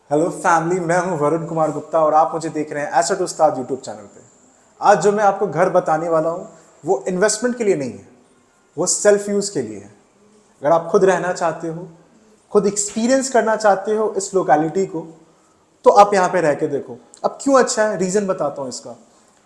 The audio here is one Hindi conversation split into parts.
हेलो फैमिली, मैं हूं वरुण कुमार गुप्ता और आप मुझे देख रहे हैं एसेट उस्ताद यूट्यूब चैनल पे। आज जो मैं आपको घर बताने वाला हूं वो इन्वेस्टमेंट के लिए नहीं है, वो सेल्फ यूज़ के लिए है। अगर आप खुद रहना चाहते हो, खुद एक्सपीरियंस करना चाहते हो इस लोकेलिटी को, तो आप यहाँ पे रह के देखो। अब क्यों अच्छा है, रीज़न बताता हूँ इसका।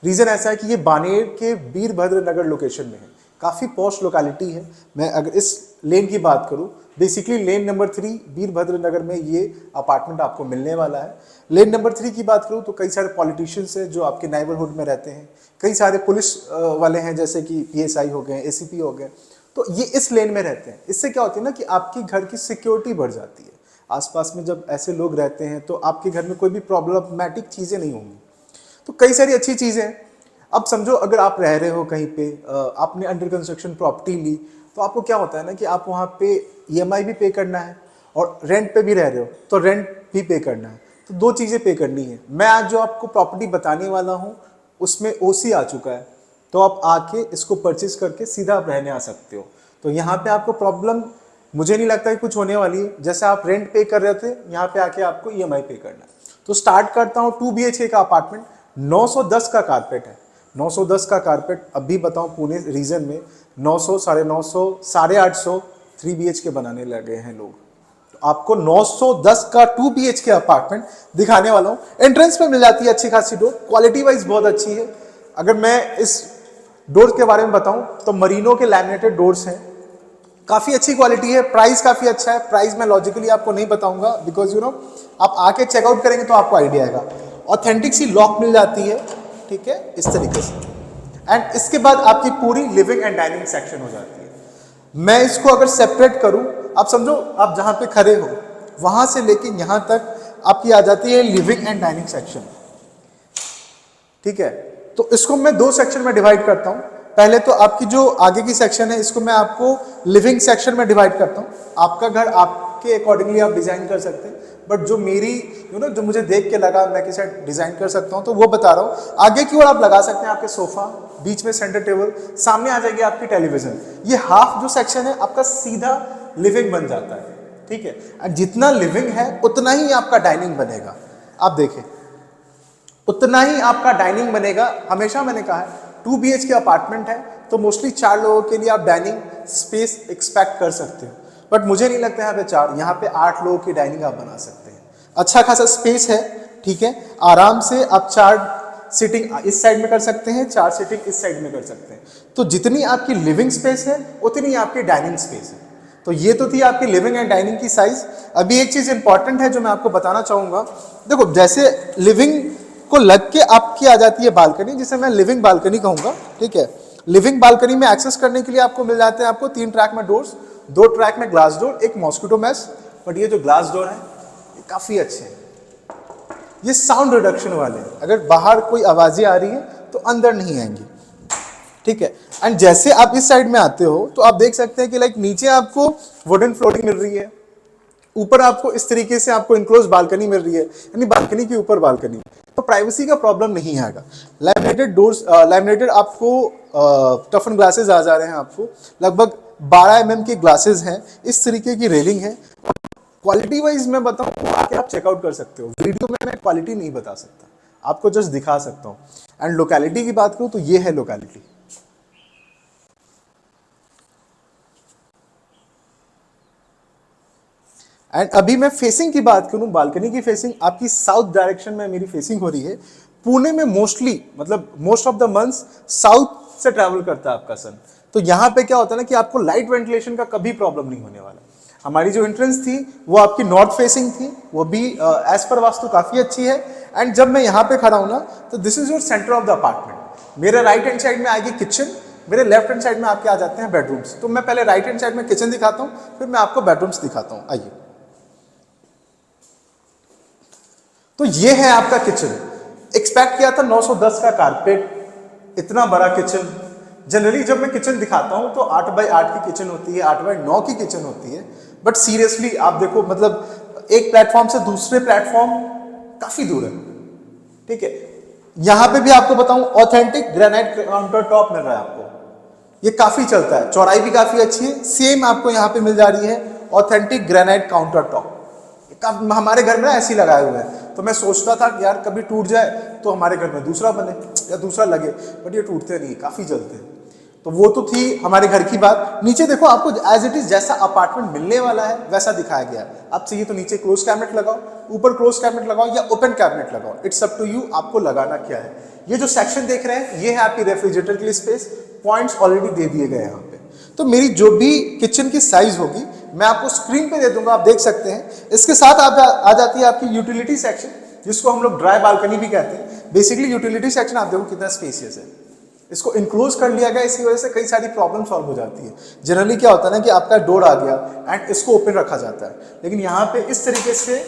रीज़न ऐसा है कि ये बानेर के वीरभद्र नगर लोकेशन में है, काफ़ी पॉश लोकेलिटी है। मैं अगर इस लेन की बात करूँ, बेसिकली लेन नंबर 3 वीरभद्र नगर में ये अपार्टमेंट आपको मिलने वाला है। लेन नंबर 3 की बात करूँ तो कई सारे पॉलिटिशियंस हैं जो आपके नाइबरहुड में रहते हैं, कई सारे पुलिस वाले हैं जैसे कि PSI हो गए, ACP हो गए, तो ये इस लेन में रहते हैं। इससे क्या होती है ना कि आपकी घर की सिक्योरिटी बढ़ जाती है। आसपास में जब ऐसे लोग रहते हैं तो आपके घर में कोई भी प्रॉब्लमेटिक चीज़ें नहीं होंगी। तो कई सारी अच्छी चीज़ें हैं। अब समझो अगर आप रह रहे हो कहीं पे, आपने अंडर कंस्ट्रक्शन प्रॉपर्टी ली, तो आपको क्या होता है ना कि आप वहाँ पे EMI भी पे करना है और रेंट पे भी रह रहे हो तो रेंट भी पे करना है। तो दो चीज़ें पे करनी है। मैं आज जो आपको प्रॉपर्टी बताने वाला हूँ उसमें OC आ चुका है, तो आप आके इसको परचेज करके सीधा आप रहने आ सकते हो। तो यहाँ पे आपको प्रॉब्लम मुझे नहीं लगता कि कुछ होने वाली है। जैसे आप रेंट पे कर रहे थे, यहाँ पे आके आपको EMI पे करना है। तो स्टार्ट करता हूँ 2 BHK का अपार्टमेंट, 910 का कारपेट है। 910 का कारपेट अभी बताऊं पुणे रीजन में 900, 950, 850 3 BHK बनाने लगे हैं लोग। तो आपको 910 का 2 BHK अपार्टमेंट दिखाने वाला हूं। एंट्रेंस में मिल जाती है अच्छी खासी डोर, क्वालिटी वाइज बहुत अच्छी है। अगर मैं इस डोर के बारे में बताऊं तो मरीनो के लैमिनेटेड डोर्स हैं, काफ़ी अच्छी क्वालिटी है। प्राइस काफ़ी अच्छा है। प्राइस मैं लॉजिकली आपको नहीं बताऊंगा बिकॉज आप आके चेकआउट करेंगे तो आपको आइडिया आएगा। ऑथेंटिक सी लॉक मिल जाती है, ठीक है, इस तरीके से। एंड इसके बाद आपकी पूरी लिविंग एंड डाइनिंग सेक्शन हो जाती है। मैं इसको अगर सेपरेट करूं, आप समझो आप जहां पे खड़े हो वहां से लेके यहां तक आपकी आ जाती है लिविंग एंड डाइनिंग सेक्शन, ठीक है। तो इसको मैं 2 सेक्शन में डिवाइड करता हूं। पहले तो आपकी जो आगे की सेक्शन है इसको मैं आपको लिविंग सेक्शन में डिवाइड करता हूं। आपका घर आपके अकॉर्डिंगली आप डिजाइन कर सकते हैं, बट जो मेरी जो मुझे देख के लगा मैं किसे डिजाइन कर सकता हूं तो वो बता रहा हूं। आगे की ओर आप लगा सकते हैं आपके सोफा, बीच में सेंटर टेबल, सामने आ जाएगी आपकी टेलीविजन। ये हाफ जो सेक्शन है आपका सीधा लिविंग बन जाता है, ठीक है। और जितना लिविंग है उतना ही आपका डाइनिंग बनेगा। आप देखें, उतना ही आपका डाइनिंग बनेगा। हमेशा मैंने कहा है 2 BHK अपार्टमेंट है तो मोस्टली 4 लोगों के लिए आप डाइनिंग स्पेस एक्सपेक्ट कर सकते हो, बट मुझे नहीं लगता यहाँ पे 4, यहाँ पे 8 लोगों की डाइनिंग आप बना सकते हैं। अच्छा खासा स्पेस है, ठीक है। आराम से आप 4 सीटिंग इस साइड में कर सकते हैं, 4 सीटिंग इस साइड में कर सकते हैं। तो जितनी आपकी लिविंग स्पेस है उतनी आपकी डाइनिंग स्पेस है। तो ये तो थी आपकी लिविंग एंड डाइनिंग की साइज। अभी एक चीज इंपॉर्टेंट है जो मैं आपको बताना चाहूंगा। देखो, जैसे लिविंग को लग के आपकी आ जाती है बालकनी, जिसे मैं लिविंग बालकनी कहूंगा, ठीक है। लिविंग बालकनी में एक्सेस करने के लिए आपको मिल जाते हैं आपको 3 ट्रैक में डोर्स, 2 ट्रैक में ग्लास डोर, एक मॉस्किटो मैश। बट ये जो ग्लास डोर है ये काफी अच्छे हैं, ये साउंड रिडक्शन वाले हैं। अगर बाहर कोई आवाजें आ रही है तो अंदर नहीं आएंगी, ठीक है। एंड जैसे आप इस साइड में आते हो तो आप देख सकते हैं कि लाइक नीचे आपको वुडन फ्लोरिंग मिल रही है, ऊपर आपको इस तरीके से आपको इनक्लोज बालकनी मिल रही है, यानी बालकनी के ऊपर बालकनी। तो प्राइवेसी का प्रॉब्लम नहीं आएगा। लैमिनेटेड डोर्स, लैमिनेटेड आपको टफन ग्लासेस आ जा रहे हैं, आपको लगभग 12 mm के ग्लासेस हैं, इस तरीके की रेलिंग है। क्वालिटी वाइज मैं बताऊं तो आके आप चेकआउट कर सकते हो। वीडियो में मैं क्वालिटी नहीं बता सकता, आपको जस्ट दिखा सकता हूँ। एंड लोकेलिटी की बात करूँ तो ये है लोकेलिटी। एंड अभी मैं फेसिंग की बात करूं, बालकनी की फेसिंग आपकी साउथ डायरेक्शन में मेरी फेसिंग हो रही है। पुणे में मोस्टली मतलब most of the months south से ट्रैवल करता है आपका सन। तो यहां पे क्या होता है ना कि आपको लाइट वेंटिलेशन का कभी प्रॉब्लम नहीं होने वाला। हमारी जो एंट्रेंस थी वो आपकी नॉर्थ फेसिंग थी, वो भी एज पर वास्तु काफी अच्छी है। एंड जब मैं यहाँ पे खड़ा हूं ना तो this is your centre of the apartment. मेरे राइट हैंड साइड में आएगी किचन, मेरे लेफ्ट हैंड साइड में आपके आ जाते हैं बेडरूम्स। तो मैं पहले राइट हैंड साइड में किचन दिखाता हूँ, फिर मैं आपको बेडरूम्स दिखाता हूँ। आइए, तो ये है आपका किचन। एक्सपेक्ट किया था 910 का कारपेट, इतना बड़ा किचन। जनरली जब मैं किचन दिखाता हूं तो 8x8 की किचन होती है, 8x9 की किचन होती है। बट सीरियसली आप देखो, मतलब एक प्लेटफॉर्म से दूसरे प्लेटफॉर्म काफी दूर है, ठीक है। यहां पे भी आपको बताऊं ऑथेंटिक ग्रेनाइट काउंटर टॉप मिल रहा है आपको, ये काफी चलता है, चौड़ाई भी काफी अच्छी है। सेम आपको यहां पे मिल जा रही है ऑथेंटिक ग्रेनाइट काउंटर टॉप, हमारे घर में ऐसे ही लगाए हुए हैं, तो मैं सोचता था कि यार कभी टूट जाए तो हमारे घर में दूसरा बने या दूसरा लगे, बट ये टूटते नहीं, काफ़ी जलते हैं। तो वो तो थी हमारे घर की बात। नीचे देखो, आपको एज इट इज जैसा अपार्टमेंट मिलने वाला है वैसा दिखाया गया है। आप चाहिए तो नीचे क्लोज कैबिनेट लगाओ, ऊपर क्लोज कैबिनेट लगाओ या ओपन कैबिनेट लगाओ, इट्स अप टू यू आपको लगाना क्या है। ये जो सेक्शन देख रहे हैं ये है आपकी रेफ्रिजरेटर के लिए स्पेस, पॉइंट्स ऑलरेडी दे दिए गए हैं यहाँ पे। तो मेरी जो भी किचन की साइज होगी मैं आपको स्क्रीन पे दे दूंगा, आप देख सकते हैं। इसके साथ आ जाती है आपकी यूटिलिटी सेक्शन, जिसको हम लोग ड्राई बालकनी भी कहते हैं। बेसिकली यूटिलिटी सेक्शन आप देखो कितना स्पेसियस है, इसको इनक्लोज कर लिया गया, इसकी वजह से कई सारी प्रॉब्लम सॉल्व हो जाती है। जनरली क्या होता है ना कि आपका डोर आ गया एंड इसको ओपन रखा जाता है, लेकिन यहाँ पे इस तरीके से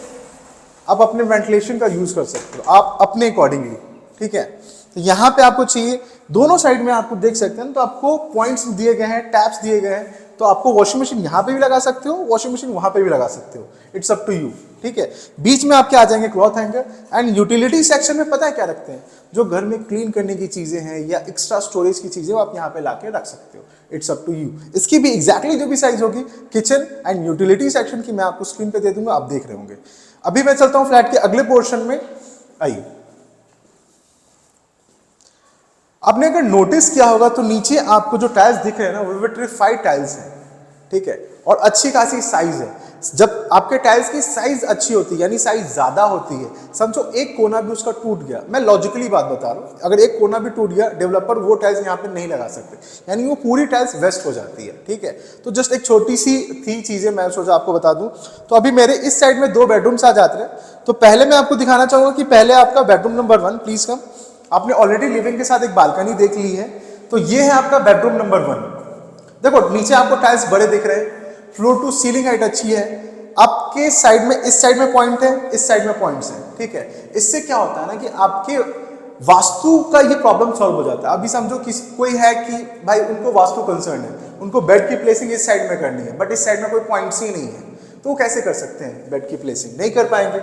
आप अपने वेंटिलेशन का यूज कर सकते हो आप अपने अकॉर्डिंगली, ठीक है। तो यहाँ पे आपको चाहिए दोनों साइड में आपको देख सकते हैं, तो आपको पॉइंट्स दिए गए हैं, टैप्स दिए गए हैं, तो आपको वॉशिंग मशीन यहाँ पे भी लगा सकते हो, वॉशिंग मशीन वहाँ पे भी लगा सकते हो, इट्स अप टू यू, ठीक है। बीच में आपके आ जाएंगे cloth hanger. And utility section में पता है क्या रखते हैं, जो घर में क्लीन करने की चीजें हैं या एक्स्ट्रा स्टोरेज की चीजें वो आप यहाँ पे लाके रख सकते हो, इट्स अप टू यू। इसकी भी एग्जैक्टली जो भी साइज होगी किचन एंड यूटिलिटी सेक्शन की मैं आपको स्क्रीन पे दे दूंगा, आप देख रहे होंगे। अभी मैं चलता हूँ फ्लैट के अगले पोर्शन में। आइए, आपने अगर नोटिस किया होगा तो नीचे आपको जो टाइल्स दिख रहे हैं ना वो विट्रीफाइड टाइल्स हैं, ठीक है, और अच्छी खासी साइज है। जब आपके टाइल्स की साइज अच्छी होती है यानी साइज ज्यादा होती है, समझो एक कोना भी उसका टूट गया, मैं लॉजिकली बात बता रहा हूँ, अगर एक कोना भी टूट गया डेवलपर वो टाइल्स यहाँ पे नहीं लगा सकते, यानी वो पूरी टाइल्स वेस्ट हो जाती है, ठीक है। तो जस्ट एक छोटी सी थी चीजें मैं सोचा आपको बता दूं। तो अभी मेरे इस साइड में 2 बेडरूम्स आ जाते हैं। तो पहले मैं आपको दिखाना चाहूंगा कि पहले आपका बेडरूम नंबर 1, प्लीज कम। आपने ऑलरेडी लिविंग के साथ एक बालकनी देख ली है, तो ये है आपका बेडरूम नंबर 1। देखो नीचे आपको टाइल्स बड़े दिख रहे हैं, फ्लोर टू सीलिंग हाइट अच्छी है, आपके साइड में, इस साइड में पॉइंट है, इस साइड में पॉइंट्स हैं, ठीक है। इससे क्या होता है ना कि आपके वास्तु का ये प्रॉब्लम सॉल्व हो जाता है। अभी समझो किसी कोई है कि भाई उनको वास्तु कंसर्न है, उनको बेड की प्लेसिंग इस साइड में करनी है, बट इस साइड में कोई पॉइंट्स ही नहीं है, तो वो कैसे कर सकते हैं बेड की प्लेसिंग, नहीं कर पाएंगे।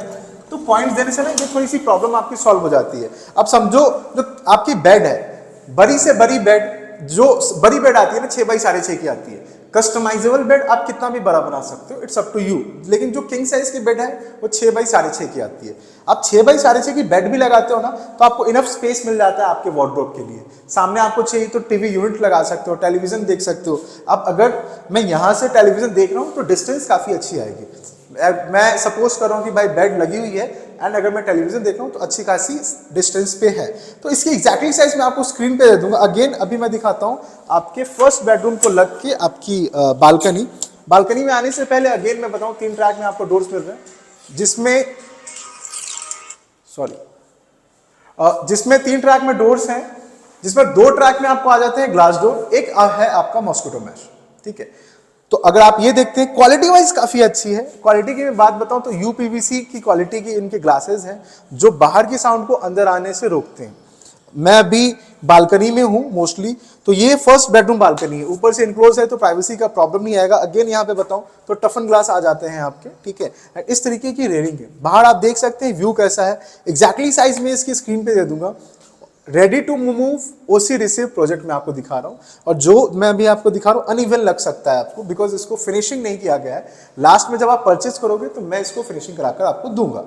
तो पॉइंट्स देने से ना ये थोड़ी सी प्रॉब्लम आपकी सॉल्व हो जाती है। अब समझो जो आपकी बेड है, बड़ी से बड़ी बेड, जो बड़ी बेड आती है ना 6 बाई 6.5 की आती है, कस्टमाइजेबल बेड आप कितना भी बड़ा बना सकते हो, इट्स अप टू यू। लेकिन जो किंग साइज की बेड है वो 6 बाई 6.5 की आती है। आप 6 बाई 6.5 की बेड भी लगाते हो ना तो आपको इनफ स्पेस मिल जाता है आपके वार्डरोब के लिए। सामने आपको चाहिए तो टीवी यूनिट लगा सकते हो, टेलीविजन देख सकते हो। अब अगर मैं यहाँ से टेलीविजन देख रहा हूँ तो डिस्टेंस काफी अच्छी आएगी। मैं सपोज कर रहा हूँ कि भाई बेड लगी हुई है एंड अगर मैं टेलीविजन देख रहा हूँ तो अच्छी खासी डिस्टेंस पे है, तो इसकी एग्जैक्टली साइज मैं आपको स्क्रीन पे दे दूंगा। अगेन अभी मैं दिखाता हूँ आपके फर्स्ट बेडरूम को लग के आपकी बालकनी में आने से पहले अगेन मैं बताऊँ 3 ट्रैक में आपको डोर्स मिल रहे हैं, जिसमें 3 ट्रैक में डोर्स हैं, जिसमें 2 ट्रैक में आपको आ जाते हैं ग्लास डोर, एक है आपका मॉस्किटो मैश, ठीक है। तो अगर आप ये देखते हैं क्वालिटी वाइज काफी अच्छी है। क्वालिटी की मैं बात बताऊं तो यूपीवीसी की क्वालिटी की इनके ग्लासेस हैं जो बाहर की साउंड को अंदर आने से रोकते हैं। मैं अभी बालकनी में हूं मोस्टली, तो ये फर्स्ट बेडरूम बालकनी है, ऊपर से इनक्लोज है तो प्राइवेसी का प्रॉब्लम नहीं आएगा। अगेन यहाँ पे बताऊं तो टफन ग्लास आ जाते हैं आपके, ठीक है। इस तरीके की रेलिंग है, बाहर आप देख सकते हैं व्यू कैसा है। एग्जैक्टली साइज में इसकी स्क्रीन पे दे दूंगा। Ready to move OC receive project में आपको दिखा रहा हूं, और जो मैं अभी आपको दिखा रहा हूं अनइवन लग सकता है आपको, बिकॉज इसको फिनिशिंग नहीं किया गया है। लास्ट में जब आप परचेज करोगे तो मैं इसको फिनिशिंग कराकर आपको दूंगा,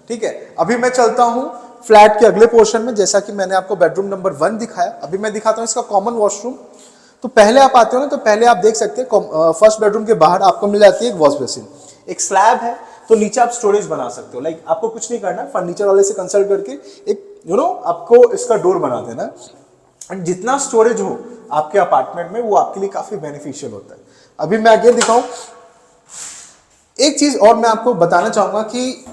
ठीक है। अभी मैं चलता हूं फ्लैट के अगले पोर्शन में। जैसा कि मैंने आपको बेडरूम नंबर 1 दिखाया, अभी मैं दिखाता हूं इसका कॉमन वॉशरूम। तो पहले आप आते हो ना, तो पहले आप देख सकते हैं फर्स्ट बेडरूम के बाहर आपको मिल जाती है एक वॉश बेसिन, एक स्लैब है, तो नीचे आप स्टोरेज बना सकते हो। लाइक आपको कुछ नहीं करना, फर्नीचर वाले से कंसल्ट करके एक आपको इसका डोर बना देना, एंड जितना स्टोरेज हो आपके अपार्टमेंट में वो आपके लिए काफी बेनिफिशियल होता है। अभी मैं आगे दिखाऊं एक चीज और मैं आपको बताना चाहूंगा कि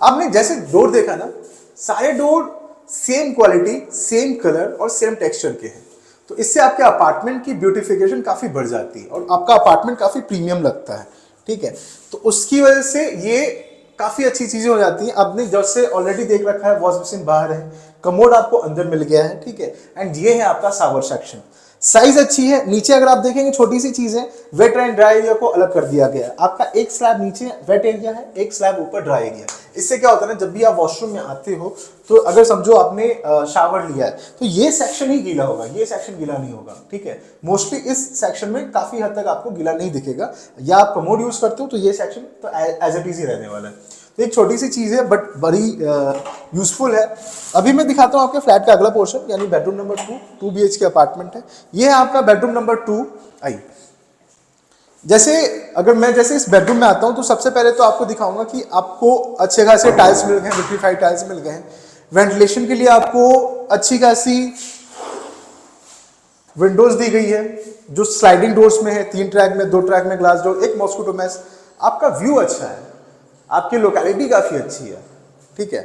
आपने जैसे डोर देखा ना, सारे door same quality, same colour और सेम टेक्सचर के हैं, तो इससे आपके अपार्टमेंट की ब्यूटिफिकेशन काफी बढ़ जाती है और आपका अपार्टमेंट काफी प्रीमियम लगता है, ठीक है। तो उसकी वजह से ये काफी अच्छी चीजें हो जाती हैं। आपने जैसे ऑलरेडी देख रखा है वॉश बेसिन बाहर है, कमोड आपको अंदर मिल गया है, ठीक है। एंड ये है आपका शावर सेक्शन, साइज अच्छी है। नीचे अगर आप देखेंगे छोटी सी चीज है, वेट एंड ड्राई एरिया को अलग कर दिया गया है। आपका एक स्लैब नीचे वेट एरिया है, एक स्लैब ऊपर ड्राई एरिया है। इससे क्या होता है ना, जब भी आप वॉशरूम में आते हो तो अगर समझो आपने शावर लिया है तो ये सेक्शन ही गीला होगा, ये सेक्शन गीला नहीं होगा, ठीक है। मोस्टली इस सेक्शन में काफी हद तक आपको गीला नहीं दिखेगा, या आप कमोड यूज करते हो तो ये सेक्शन तो एज इट इज ही रहने वाला है। तो एक छोटी सी चीज है बट बड़ी यूजफुल है। अभी मैं दिखाता हूँ आपके फ्लैट का अगला पोर्शन, यानी बेडरूम नंबर 2 BHK अपार्टमेंट है। ये है आपका बेडरूम नंबर 2। आई जैसे अगर मैं जैसे इस बेडरूम में आता हूं तो सबसे पहले तो आपको दिखाऊंगा कि आपको अच्छे खासे टाइल्स मिल गए हैं, विट्रीफाइड टाइल्स मिल गए हैं। वेंटिलेशन के लिए आपको अच्छी खासी विंडोज दी गई है जो स्लाइडिंग डोर्स में है, 3 ट्रैक में, 2 ट्रैक में ग्लास डोर, एक मॉस्किटो मैश। आपका व्यू अच्छा है, आपकी लोकेलिटी काफी अच्छी है, ठीक है।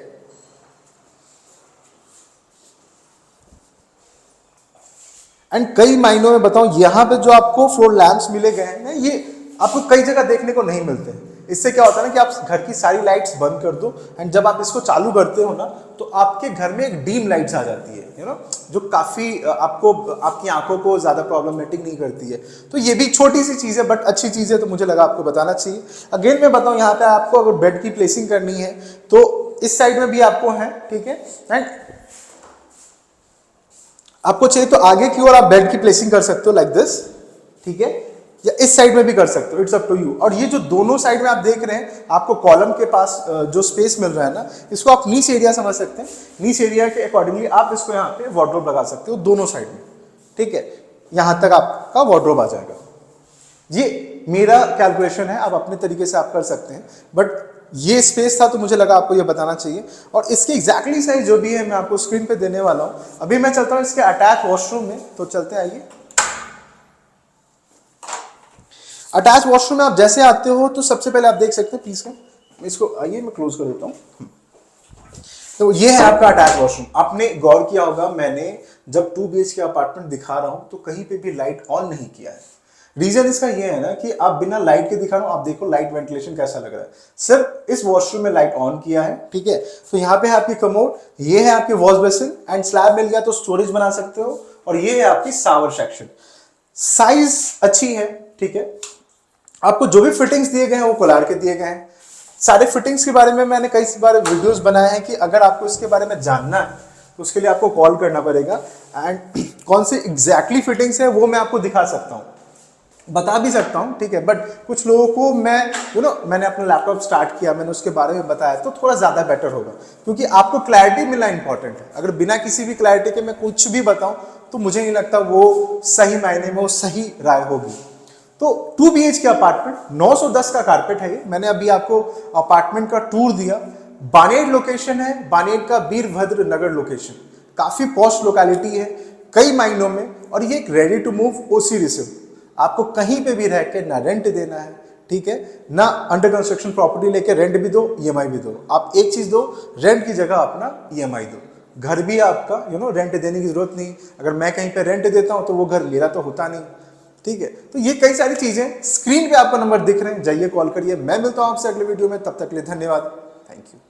एंड कई मायनों में बताऊं, यहां पे जो आपको फ्लोर लैंप्स मिले गए हैं ना, ये आपको कई जगह देखने को नहीं मिलते। इससे क्या होता है ना कि आप घर की सारी लाइट्स बंद कर दो एंड जब आप इसको चालू करते हो ना तो आपके घर में एक डीम लाइट्स आ जाती है, यू नो, जो काफी आपको आपकी आंखों को ज्यादा प्रॉब्लमेटिक नहीं करती है। तो ये भी छोटी सी चीज है बट अच्छी चीज है, तो मुझे लगा आपको बताना चाहिए। अगेन मैं बताऊं, यहाँ पे आपको अगर बेड की प्लेसिंग करनी है तो इस साइड में भी आपको है, ठीक है। एंड आपको चाहिए तो आगे की ओर आप बेड की प्लेसिंग कर सकते हो लाइक दिस, ठीक है, या इस साइड में भी कर सकते हो, इट्स अप टू यू। और ये जो दोनों साइड में आप देख रहे हैं, आपको कॉलम के पास जो स्पेस मिल रहा है ना, इसको आप नीच एरिया समझ सकते हैं। नीच एरिया के अकॉर्डिंगली आप इसको यहाँ पे वार्डरोब लगा सकते हो दोनों साइड में, ठीक है। यहां तक आपका वार्डरोब आ जाएगा। ये मेरा कैलकुलेशन है, आप अपने तरीके से आप कर सकते हैं, बट ये स्पेस था तो मुझे लगा आपको ये बताना चाहिए। और इसकी एग्जैक्टली साइज जो भी है मैं आपको स्क्रीन पे देने वाला हूं। अभी मैं चलता हूं इसके अटैच वॉशरूम में, तो चलते आइए। अटैच वॉशरूम में आप जैसे आते हो तो सबसे पहले आप देख सकते हैं, प्लीज इसको आइए मैं क्लोज कर देता हूं। तो ये है आपका अटैच वॉशरूम। आपने गौर किया होगा, मैंने जब 2 BHK अपार्टमेंट दिखा रहा हूं तो कहीं पे भी लाइट ऑन नहीं किया है। रीजन इसका ये है ना कि आप बिना लाइट के दिखा रहा हूं, आप देखो लाइट वेंटिलेशन कैसा लग रहा है। सिर्फ इस वॉशरूम में लाइट ऑन किया है, ठीक है। तो यहाँ पे है आपकी कमोड, ये है आपकी वॉश बेसिन एंड स्लैब मिल गया तो स्टोरेज बना सकते हो, और ये है आपकी शावर सेक्शन। साइज अच्छी है, ठीक है। आपको जो भी फिटिंग्स दिए गए हैं वो कोलार के दिए गए हैं। सारे फिटिंग्स के बारे में मैंने कई बार वीडियोस बनाए हैं कि अगर आपको इसके बारे में जानना है तो उसके लिए आपको कॉल करना पड़ेगा। एंड कौन सी एग्जैक्टली फिटिंग्स है वो मैं आपको दिखा सकता हूँ, बता भी सकता हूँ, ठीक है। बट कुछ लोगों को मैंने अपना लैपटॉप स्टार्ट किया, मैंने उसके बारे में बताया तो थोड़ा ज़्यादा बेटर होगा, क्योंकि आपको क्लैरिटी मिलना इंपॉर्टेंट है। अगर बिना किसी भी क्लैरिटी के मैं कुछ भी बताऊँ तो मुझे नहीं लगता वो सही मायने में वो सही राय होगी। तो 2 BHK अपार्टमेंट, 910 का कारपेट है ये। मैंने अभी आपको अपार्टमेंट का टूर दिया। बानेड़ लोकेशन है, बानेड़ का वीरभद्र नगर लोकेशन, काफी पॉश लोकेलिटी है कई मायनों में, और ये एक ready to move OC receive. आपको कहीं पे भी रह के ना रेंट देना है, ठीक है, ना अंडर कंस्ट्रक्शन प्रॉपर्टी लेके रेंट भी दो, EMI भी दो। आप एक चीज दो, रेंट की जगह अपना EMI दो। घर भी आपका रेंट देने की जरूरत नहीं। अगर मैं कहीं पे रेंट देता हूं तो वो घर मेरा तो होता नहीं, ठीक है। तो ये कई सारी चीजें, स्क्रीन पे आपका नंबर दिख रहे हैं, जाइए कॉल करिए। मैं मिलता हूं आपसे अगले वीडियो में, तब तक के लिए धन्यवाद, थैंक यू।